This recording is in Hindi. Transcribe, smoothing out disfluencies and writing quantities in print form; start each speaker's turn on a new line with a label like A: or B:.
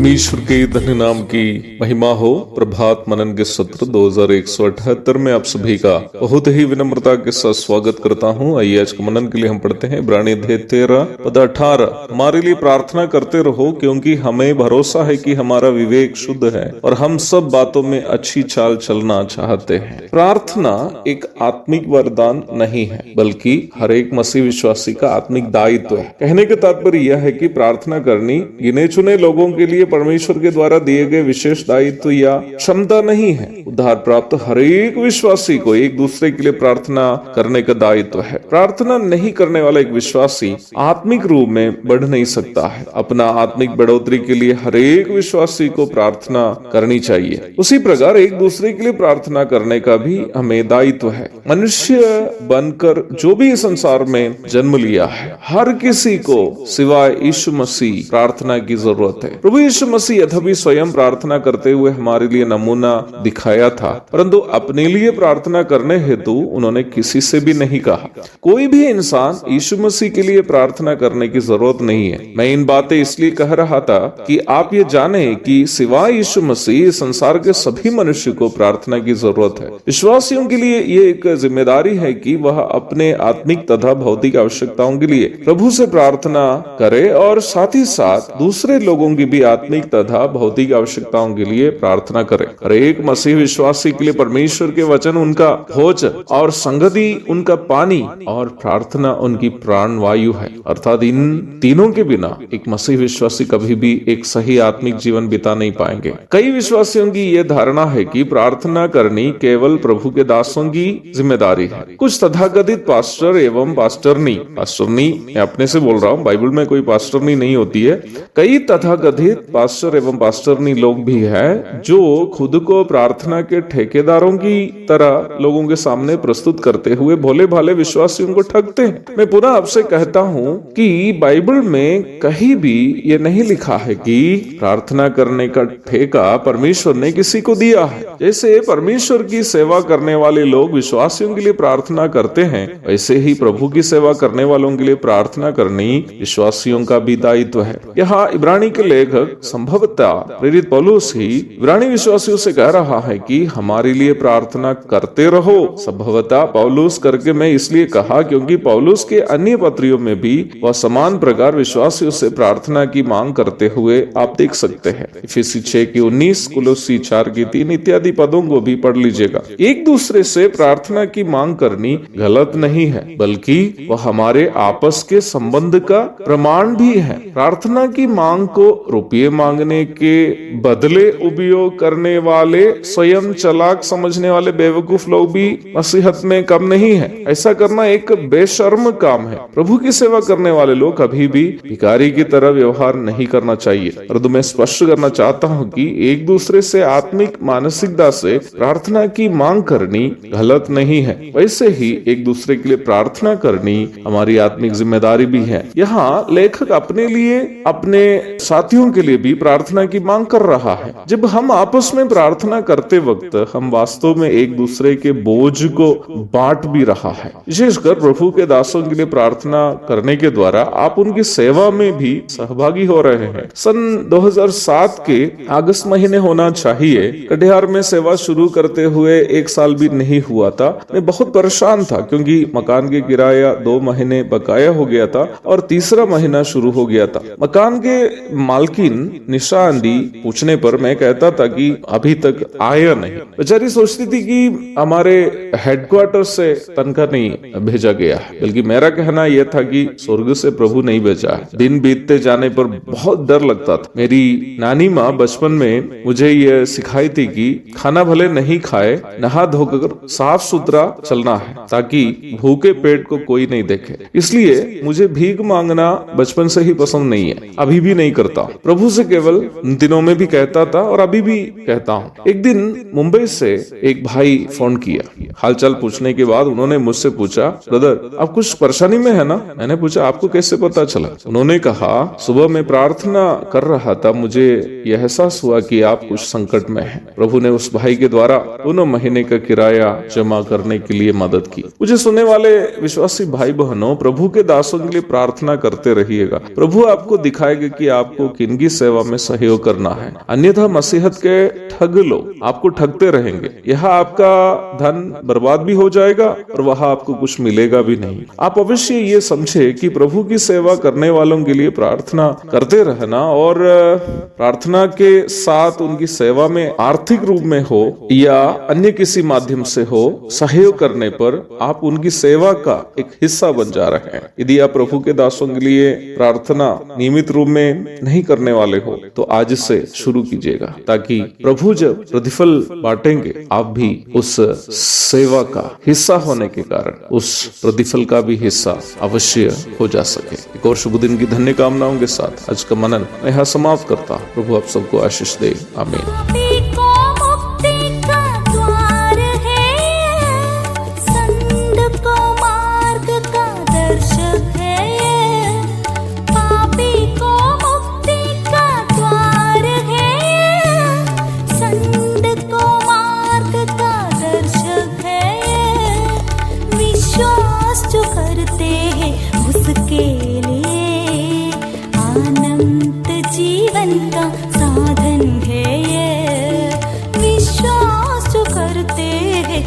A: परमेश्वर के धन्य नाम की महिमा हो। प्रभात मनन के सत्र 2178 में आप सभी का बहुत ही विनम्रता के साथ स्वागत करता हूं। आइए आज के मनन के लिए हम पढ़ते हैं इब्रानी अध्याय 13 पद 18। हमारे लिए प्रार्थना करते रहो क्योंकि हमें भरोसा है कि हमारा विवेक शुद्ध है और हम सब बातों में अच्छी चाल चलना चाहते हैं। प्रार्थना एक आत्मिक वरदान नहीं है बल्कि हर एक मसीह विश्वासी का आत्मिक दायित्व है। कहने का तात्पर्य यह है कि प्रार्थना करनी गिने चुने लोगों के लिए परमेश्वर के द्वारा दिए गए विशेष दायित्व या क्षमता नहीं है। उद्धार प्राप्त हर एक विश्वासी को एक दूसरे के लिए प्रार्थना करने का दायित्व है। प्रार्थना नहीं करने वाला एक विश्वासी आत्मिक रूप में बढ़ नहीं सकता है। अपना आत्मिक बढ़ोतरी के लिए हर एक विश्वासी को प्रार्थना करनी चाहिए। उसी प्रकार एक दूसरे के लिए प्रार्थना करने का भी हमें दायित्व है। मनुष्य बनकर जो भी इस संसार में जन्म लिया है, हर किसी को सिवाय यीशु मसीह प्रार्थना की जरूरत है। प्रभु यीशु मसीह यद्यपि स्वयं प्रार्थना करते हुए हमारे लिए नमूना दिखाया था, परंतु अपने लिए प्रार्थना करने हेतु उन्होंने किसी से भी नहीं कहा। कोई भी इंसान यीशु मसीह के लिए प्रार्थना करने की जरूरत नहीं है। मैं इन बातें इसलिए कह रहा था कि आप ये जाने कि सिवाय यीशु मसीह संसार के सभी मनुष्य को प्रार्थना की जरूरत है। विश्वासियों के लिए ये एक जिम्मेदारी है कि वह अपने आत्मिक तथा भौतिक आवश्यकताओं के लिए प्रभु से प्रार्थना करे और साथ ही साथ दूसरे लोगों की भी आत्मिक तथा भौतिक आवश्यकताओं के लिए प्रार्थना करे। हर एक मसीह विश्वासी के लिए परमेश्वर के वचन उनका भोज और संगति उनका पानी और प्रार्थना उनकी प्राण वायु है। अर्थात इन तीनों के बिना एक मसीह विश्वासी कभी भी एक सही आत्मिक जीवन बिता नहीं पाएंगे। कई विश्वासियों की यह धारणा है कि प्रार्थना करनी केवल प्रभु के दासों की जिम्मेदारी है। कुछ तथाकथित पास्टर एवं पास्टरनी मैं अपने से बोल रहा हूँ, बाइबल में कोई पास्टरनी नहीं होती है। कई तथाकथित पास्टर एवं पास्टरनी लोग भी हैं जो खुद को प्रार्थना के ठेकेदारों की तरह लोगों के सामने प्रस्तुत करते हुए भोले भाले विश्वासियों को ठगते हैं। मैं पुनः आपसे कहता हूँ कि बाइबल में कहीं भी ये नहीं लिखा है कि प्रार्थना करने का ठेका परमेश्वर ने किसी को दिया है। जैसे परमेश्वर की सेवा करने वाले लोग विश्वासियों के लिए प्रार्थना करते हैं, वैसे ही प्रभु की सेवा करने वालों के लिए प्रार्थना करनी विश्वासियों का भी दायित्व है। यहाँ इब्रानी के लेखक संभवतः प्रेरित पौलुस ही इब्रानी विश्वासियों से कह रहा है कि हमारे लिए प्रार्थना करते रहो। संभवतः पौलुस करके मैं इसलिए कहा क्योंकि पौलुस के अन्य पत्रियों में भी वह समान प्रकार विश्वासियों से प्रार्थना की मांग करते हुए आप देख सकते हैं। इफिसी 6 की 19, कुलोसी 4 की 3 इत्यादि पदों को भी पढ़ लीजिएगा। एक दूसरे से प्रार्थना की मांग करनी गलत नहीं है बल्कि वह हमारे आपस के संबंध का प्रमाण भी है। प्रार्थना की मांग को रुपये मांगने के बदले उपयोग करने वाले स्वयं चालाक समझने वाले बेवकूफ लोग भी मसीहत में कम नहीं है। ऐसा करना एक बेशर्म काम है। प्रभु की सेवा करने वाले लोग कभी भी भिखारी की तरह व्यवहार नहीं करना चाहिए। परंतु मैं स्पष्ट करना चाहता हूँ कि एक दूसरे से आत्मिक मानसिकता से प्रार्थना की मांग करनी गलत नहीं है। वैसे ही एक दूसरे के लिए प्रार्थना करनी हमारी आत्मिक जिम्मेदारी भी है। यहाँ लेखक अपने लिए अपने साथियों के लिए भी प्रार्थना की मांग कर रहा है। जब हम आपस में प्रार्थना करते वक्त हम वास्तव में एक दूसरे के बोझ को बांट भी रहा है। विशेषकर प्रभु के दासों के लिए प्रार्थना करने के द्वारा आप उनकी सेवा में भी सहभागी हो रहे हैं। सन 2007 के अगस्त महीने होना चाहिए, कटिहार में सेवा शुरू करते हुए 1 साल भी नहीं हुआ था। मैं बहुत परेशान था क्योंकि मकान के किराया 2 महीने बकाया हो गया था और तीसरा महीना शुरू हो गया था। मकान के मालकिन निशा आंटी पूछने पर मैं कहता था कि अभी तक आया नहीं। बेचारी सोचती थी कि हमारे हेडक्वार्टर से तनख्वाह नहीं भेजा गया, बल्कि मेरा कहना यह था कि स्वर्ग से प्रभु नहीं भेजा। दिन बीतते जाने पर बहुत डर लगता था। मेरी नानी माँ बचपन में मुझे यह सिखाई थी कि खाना भले नहीं खाए, नहा धोकर साफ सुथरा चलना है ताकि भूखे पेट को कोई नहीं देखे। इसलिए मुझे भीख मांगना बचपन से ही पसंद नहीं है, अभी भी नहीं करता। प्रभु से केवल इन दिनों में भी कहता था और अभी भी कहता हूँ। एक दिन मुंबई से एक भाई फोन किया। हालचाल पूछने के बाद उन्होंने मुझसे पूछा, ब्रदर आप कुछ परेशानी में है ना? मैंने पूछा आपको कैसे पता चला? उन्होंने कहा सुबह मैं प्रार्थना कर रहा था, मुझे यह एहसास हुआ कि आप कुछ संकट में हैं। प्रभु ने उस भाई के द्वारा 2 महीने का किराया जमा करने के लिए मदद की। मुझे सुनने वाले विश्वासी भाई बहनों, प्रभु के दासों के लिए प्रार्थना करते रहिएगा। प्रभु आपको दिखाएगा कि आपको किनकी सेवा सेवा में सहयोग करना है, अन्यथा मसीहत के ठग लोग आपको ठगते रहेंगे। यह आपका धन बर्बाद भी हो जाएगा और वहां आपको कुछ मिलेगा भी नहीं। आप अवश्य ये समझे कि प्रभु की सेवा करने वालों के लिए प्रार्थना करते रहना और प्रार्थना के साथ उनकी सेवा में आर्थिक रूप में हो या अन्य किसी माध्यम से हो, सहयोग करने पर आप उनकी सेवा का एक हिस्सा बन जा रहे हैं। यदि आप प्रभु के दासों के लिए प्रार्थना नियमित रूप में नहीं करने वाले हो तो आज से शुरू कीजिएगा, ताकि प्रभु जब प्रतिफल बांटेंगे आप भी उस सेवा का हिस्सा होने के कारण उस प्रतिफल का भी हिस्सा अवश्य हो जा सके। एक और शुभ दिन की धन्य कामनाओं के साथ आज का मनन मैं यहाँ समाप्त करता हूँ। प्रभु आप सबको आशीष दे। आमीन।
B: अनंत जीवन का साधन है ये, विश्वास जो करते हैं